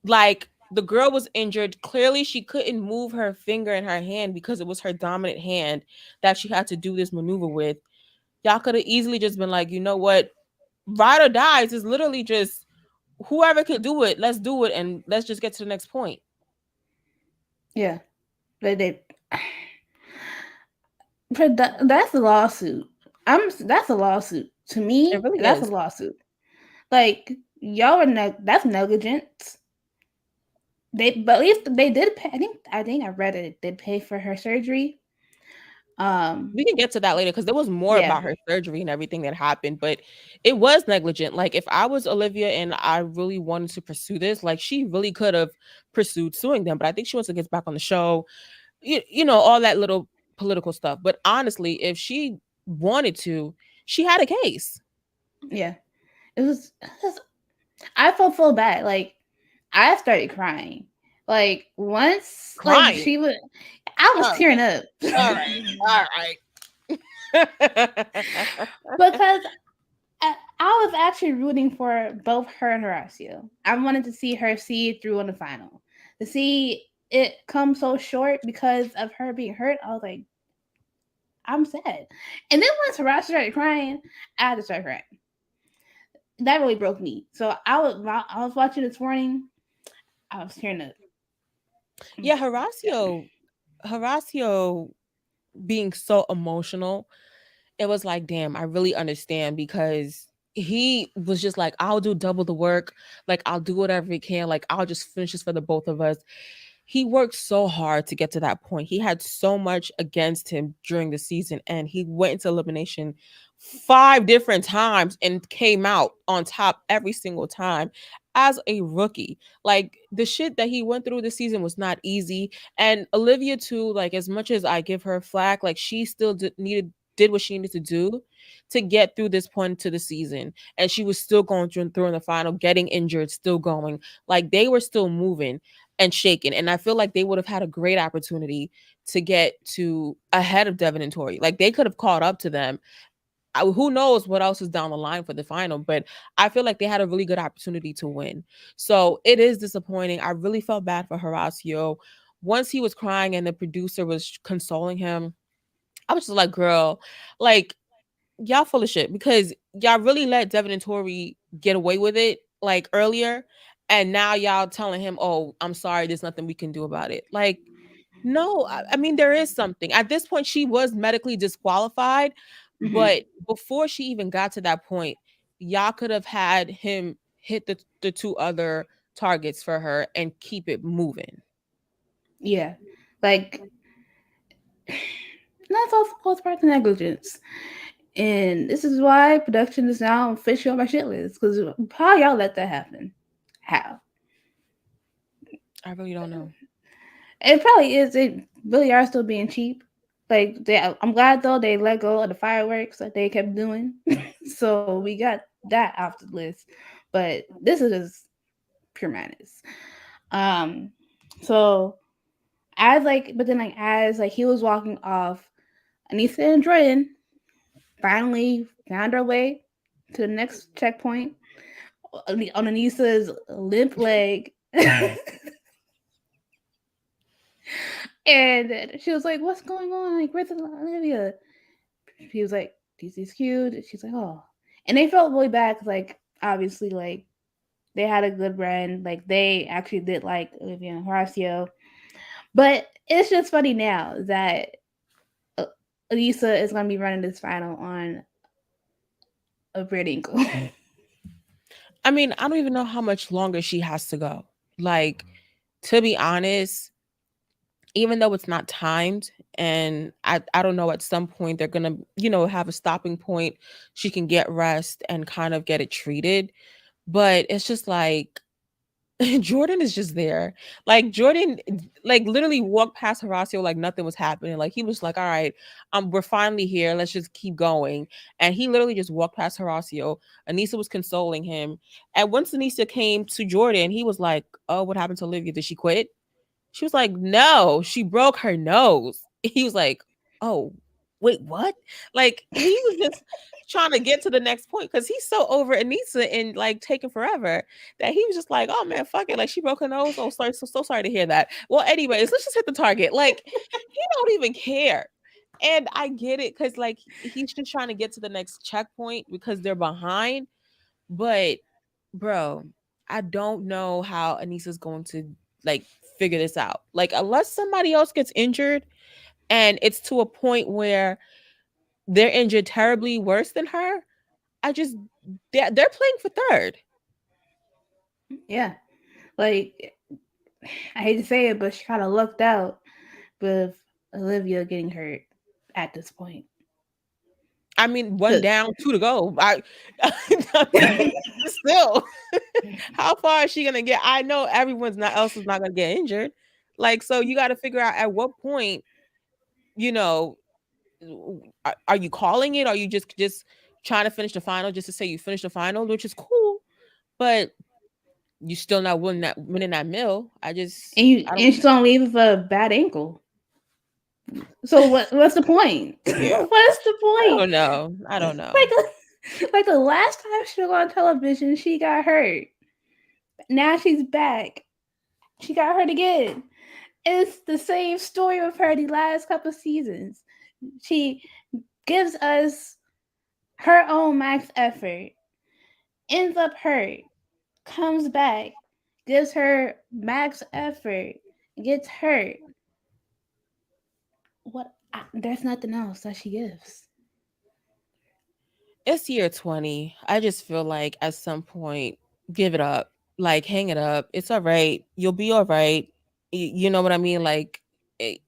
Speaker 1: Like, the girl was injured. Clearly, she couldn't move her finger in her hand because it was her dominant hand that she had to do this maneuver with. Y'all could have easily just been like, you know what? Ride or dies is literally just whoever could do it, let's do it and let's just get to the next point.
Speaker 2: Yeah, they but that's a lawsuit. That's a lawsuit to
Speaker 1: It
Speaker 2: me.
Speaker 1: really
Speaker 2: That's a
Speaker 1: is.
Speaker 2: lawsuit. Like y'all are that's negligence. But at least they did pay. I think I read it. They did pay for her surgery. Um,
Speaker 1: We can get to that later because there was more
Speaker 2: yeah,
Speaker 1: about her surgery and everything that happened, but it was negligent. Like, if I was Olivia and I really wanted to pursue this, like, she really could have pursued suing them. But I think she wants to get back on the show, all that little political stuff. But honestly, if she wanted to, she had a case.
Speaker 2: yeah. It was. I felt so bad. Like I started crying. Like once, like
Speaker 1: Crying.
Speaker 2: she would, I was
Speaker 1: All
Speaker 2: tearing
Speaker 1: right.
Speaker 2: up
Speaker 1: All right. All right.
Speaker 2: because I was actually rooting for both her and Horacio. I wanted to see her see it through in the final. To see it come so short because of her being hurt, I was like, I'm sad. And then once Horacio started crying, I had to start crying. That really broke me. So I was watching this morning. I was tearing up.
Speaker 1: Yeah,
Speaker 2: Yeah.
Speaker 1: Horacio being so emotional, it was like, damn, I really understand because he was just like, I'll do double the work. Like, I'll do whatever he can. Like, I'll just finish this for the both of us. He worked so hard to get to that point. He had so much against him during the season, and he went into elimination 5 different times and came out on top every single time as a rookie. Like, the shit that he went through this season was not easy. And Olivia too, like, as much as I give her flack, like, she still did what she needed to do to get through this point to the season. And she was still going through in the final, getting injured, still going. Like, they were still moving and shaken. And I feel like they would have had a great opportunity to get to ahead of Devin and Tori. Like, they could have caught up to them. Who knows what else is down the line for the final, but I feel like they had a really good opportunity to win. So it is disappointing. I really felt bad for Horacio. Once he was crying and the producer was consoling him, I was just like, girl, like, y'all full of shit because y'all really let Devin and Tori get away with it like earlier. And now y'all telling him, oh, I'm sorry, there's nothing we can do about it. Like, no, I mean, there is something. At this point, she was medically disqualified,
Speaker 2: Hmm.
Speaker 1: but before she even got to that point, y'all could have had him hit the two other targets for her and keep it moving.
Speaker 2: Yeah. Like that's also part of negligence. And this is why production is now officially on my shit list. Because how y'all let that happen? How?
Speaker 1: I really don't know.
Speaker 2: It probably is. They really are still being cheap. Like I'm glad though they let go of the fireworks that they kept doing. So we got that off the list. But this is just pure madness. Um, so but then like as like he was walking off, Anissa and Jordan finally found our way to the next checkpoint on Anissa's limp leg. And she was like, "What's going on? Like, where's Olivia?" He was like, "DC's cute." She's like, "Oh," and they felt really bad because, like, obviously, like they had a good run. Like they actually did like Olivia and Horacio, but it's just funny now that uh, Elisa is going to be running this final on a bread ankle.
Speaker 1: I mean, I don't even know how much longer she has to go. Like, to be honest, even though it's not timed, and I don't know, at some point they're gonna, have a stopping point, she can get rest and kind of get it treated. But it's just like, Jordan is just there. Like Jordan, like literally walked past Horacio like nothing was happening. Like he was like, "All right, we're finally here. Let's just keep going." And he literally just walked past Horacio. Anissa was consoling him, and once Anissa came to Jordan, he was like, "Oh, what happened to Olivia? Did she quit?" She was like, "No, she broke her nose." He was like, "Oh, wait, what?" Like he was just trying to get to the next point because he's so over Anissa and like taking forever that he was just like, "Oh man, fuck it." Like she broke her nose. Oh, sorry, so sorry to hear that. Well, anyways, let's just hit the target. Like he don't even care. And I get it because like he's just trying to get to the next checkpoint because they're behind. But bro, I don't know how Anissa's going to like figure this out. Like unless somebody else gets injured and it's to a point where they're injured terribly worse than her, I just they're playing for third.
Speaker 2: Yeah, like I hate to say it, but she kind of lucked out with Olivia getting hurt at this point.
Speaker 1: I mean, one
Speaker 2: 'Cause-
Speaker 1: down, two to go. I mean, still, how far is she gonna get? I know everyone's not else is not gonna get injured. Like, so you got to figure out at what point, you know, are you calling it? Are you just trying to finish the final just to say you finished the final, which is cool, but you still not winning that mill. I don't
Speaker 2: and she's gonna leave with a bad ankle. So what's the point? What's the
Speaker 1: I
Speaker 2: point?
Speaker 1: don't know. I don't know.
Speaker 2: Like the last time she was on television, she got hurt. Now she's back. She got hurt again. It's the same story with her the last couple seasons. She gives us her own max effort, ends up hurt, comes back, gives her max effort, gets hurt. There's nothing else that she gives.
Speaker 1: It's year 20. I just feel like at some point, give it up. Like, hang it up. It's all right. You'll be all right. You know what I mean? Like,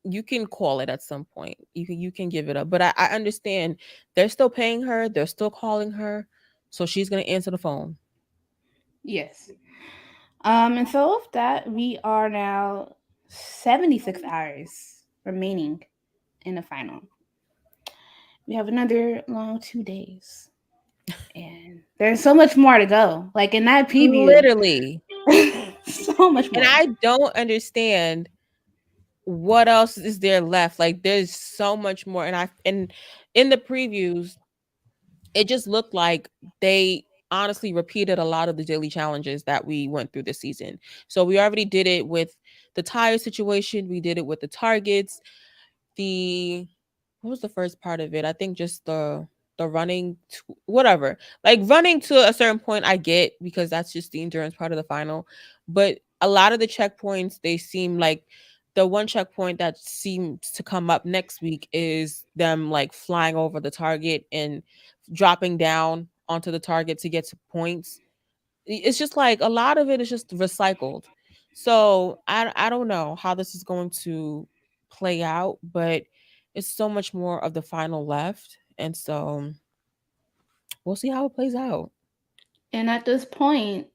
Speaker 1: you can call it at some point. You can give it up. But I understand they're still paying her. They're still calling her. So she's going to answer the phone.
Speaker 2: Yes. And so with that, we are now 76 hours remaining in the final. We have another long 2 days. And there's so much more to go. Like in that preview,
Speaker 1: Literally.
Speaker 2: so much
Speaker 1: And
Speaker 2: more.
Speaker 1: I don't understand what else is there left. Like, there's so much more. And in the previews, it just looked like they honestly repeated a lot of the daily challenges that we went through this season. So we already did it with the tire situation, we did it with the targets, the what was the first part of it? I think just the running to, whatever. Like running to a certain point I get because that's just the endurance part of the final. But a lot of the checkpoints they seem like the one checkpoint that seems to come up next week is them like flying over the target and dropping down onto the target to get to points. It's just like a lot of it is just recycled. So I don't know how this is going to play out, but it's so much more of the final left. And so we'll see how it plays out.
Speaker 2: And at this point,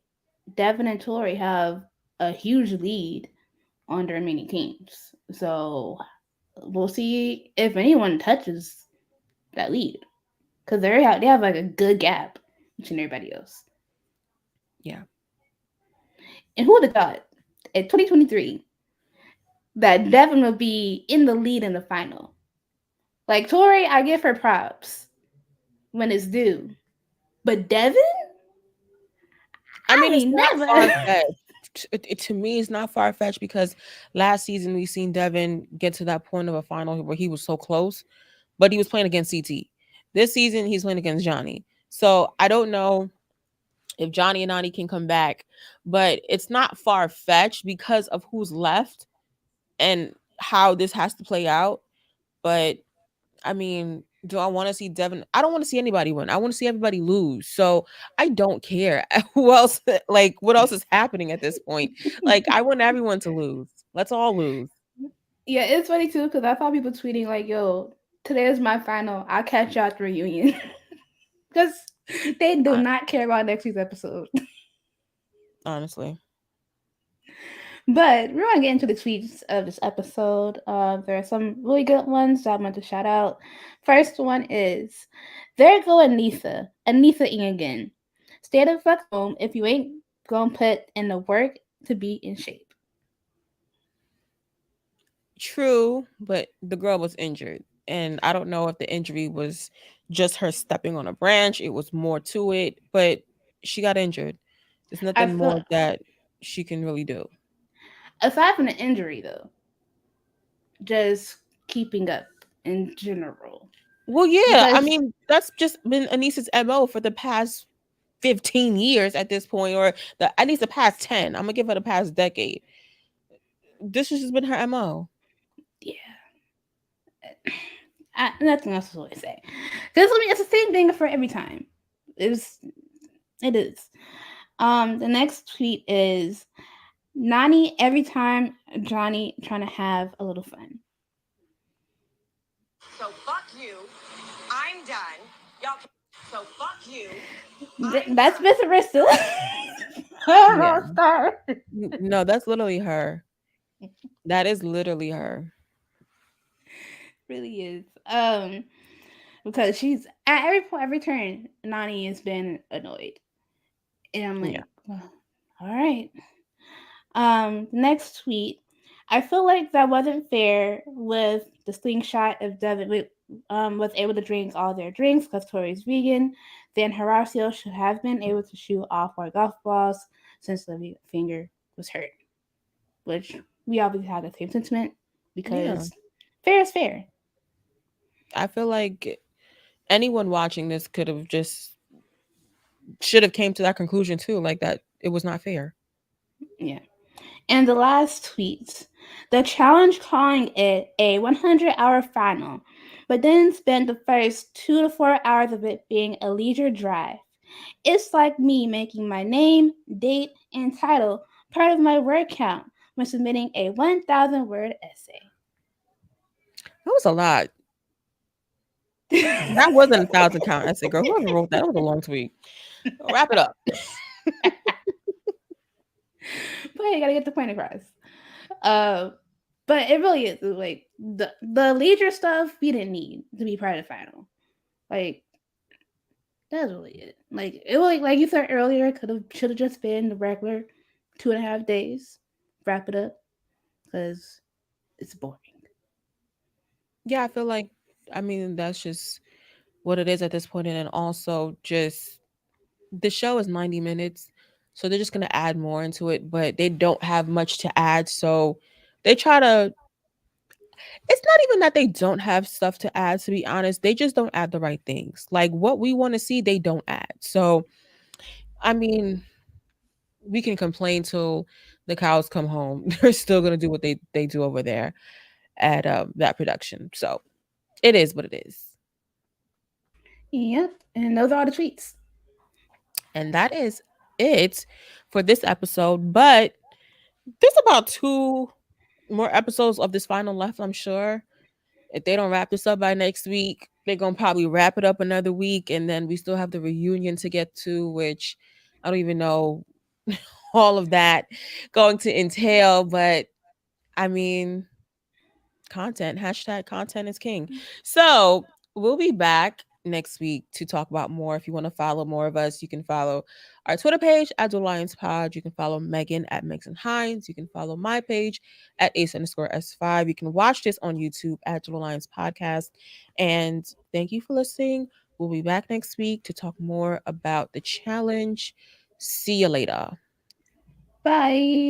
Speaker 2: Devin and Tori have a huge lead on the remaining teams. So we'll see if anyone touches that lead. Because they have like a good gap between everybody else.
Speaker 1: Yeah.
Speaker 2: And who would have thought in 2023 that Devin would be in the lead in the final? Like Tori, I give her props when it's due. But Devin?
Speaker 1: I
Speaker 2: I
Speaker 1: mean, it's
Speaker 2: ain't
Speaker 1: not far
Speaker 2: never.
Speaker 1: fetched. To me, it's not far fetched because last season we seen Devin get to that point of a final where he was so close, but he was playing against CT. This season, he's playing against Johnny. So I don't know if Johnny and Ani can come back, but it's not far fetched because of who's left and how this has to play out. But I mean, do I want to see Devin? I don't want to see anybody win. I want to see everybody lose. So I don't care who else, like, what else is happening at this point. Like, I want everyone to lose. Let's all lose.
Speaker 2: Yeah, it's funny too because I saw people tweeting like, "Yo, today is my final. I'll catch y'all at the reunion," because they do
Speaker 1: Hon-
Speaker 2: not care about next week's episode.
Speaker 1: Honestly.
Speaker 2: But we're gonna get into the tweets of this episode. There are some really good ones that I want to shout out. First one is, "There go Anitha again. Stay the fuck home if you ain't gonna put in the work to be in shape."
Speaker 1: True, but the girl was injured. And I don't know if the injury was just her stepping on a branch, it was more to it, but she got injured. There's
Speaker 2: I
Speaker 1: nothing
Speaker 2: feel
Speaker 1: more that she can really do.
Speaker 2: aside from the injury though, just keeping up in general
Speaker 1: Well, yeah, I
Speaker 2: because
Speaker 1: mean, that's just been Anissa's MO for the past 15 years at this point, or at least the past 10. I'm gonna give her the past decade. This has just been her MO.
Speaker 2: yeah, nothing else to really say. Because I mean, it's the same thing for every time. It's it is. The next tweet is, "Nani every time Johnny trying to have a little fun."
Speaker 3: So fuck you. I'm done. Y'all can. So fuck you. I'm
Speaker 2: That's
Speaker 3: done.
Speaker 2: Miss Arista. Oh,
Speaker 1: Yeah.
Speaker 2: no, start.
Speaker 1: No, that's literally her. That is literally her.
Speaker 2: Really is. Because she's at every point, every turn, Nani has been annoyed, and I'm
Speaker 1: Yeah.
Speaker 2: like, well, all right. Next tweet. "I feel like that wasn't fair with the slingshot if Devin was able to drink all their drinks because Tori's vegan. Then Horacio should have been able to shoot off more golf balls since the finger was hurt." Which we obviously have the same sentiment
Speaker 1: Yeah.
Speaker 2: because fair is fair.
Speaker 1: I feel like anyone watching this could have just should have came to that conclusion too, like that it was not fair.
Speaker 2: Yeah. And the last tweet, "The challenge calling it a 100-hour final, but then spent the first 2 to 4 hours of it being a leisure drive. It's like me making my name, date, and title part of my word count when submitting a 1,000-word essay."
Speaker 1: That was a lot. That wasn't a thousand count essay, girl. Whoever wrote that, it was a long tweet. Wrap it up.
Speaker 2: But you gotta get the point across. Uh, but it really is like the leisure stuff we didn't need to be part of the final. Like that's really it. Like it like you said earlier, could have should have just been the regular 2.5 days. Wrap it up because it's boring.
Speaker 1: Yeah, I feel like I mean that's just what it is at this point, and then also just the show is 90 minutes, so they're just gonna add more into it, but they don't have much to add, so they try to. It's not even that they don't have stuff to add. To be honest, they just don't add the right things. Like what we want to see, they don't add. So I mean, we can complain till the cows come home. They're still gonna do what they do over there at that production. So it is what it is.
Speaker 2: Yep, and those are all the tweets.
Speaker 1: And that is it for this episode. But there's about two more episodes of this final left, I'm sure. If they don't wrap this up by next week, they're gonna probably wrap it up another week, and then we still have the reunion to get to, which I don't even know all of that going to entail. But I mean, content, hashtag content is king. So we'll be back next week to talk about more. If you want to follow more of us, you can follow our Twitter page at The Lions Pod. You can follow Megan at Megan Hines. You can follow my page at ace_s5. You can watch this on YouTube at The Lions Podcast. And thank you for listening. We'll be back next week to talk more about the challenge. See you later.
Speaker 2: Bye.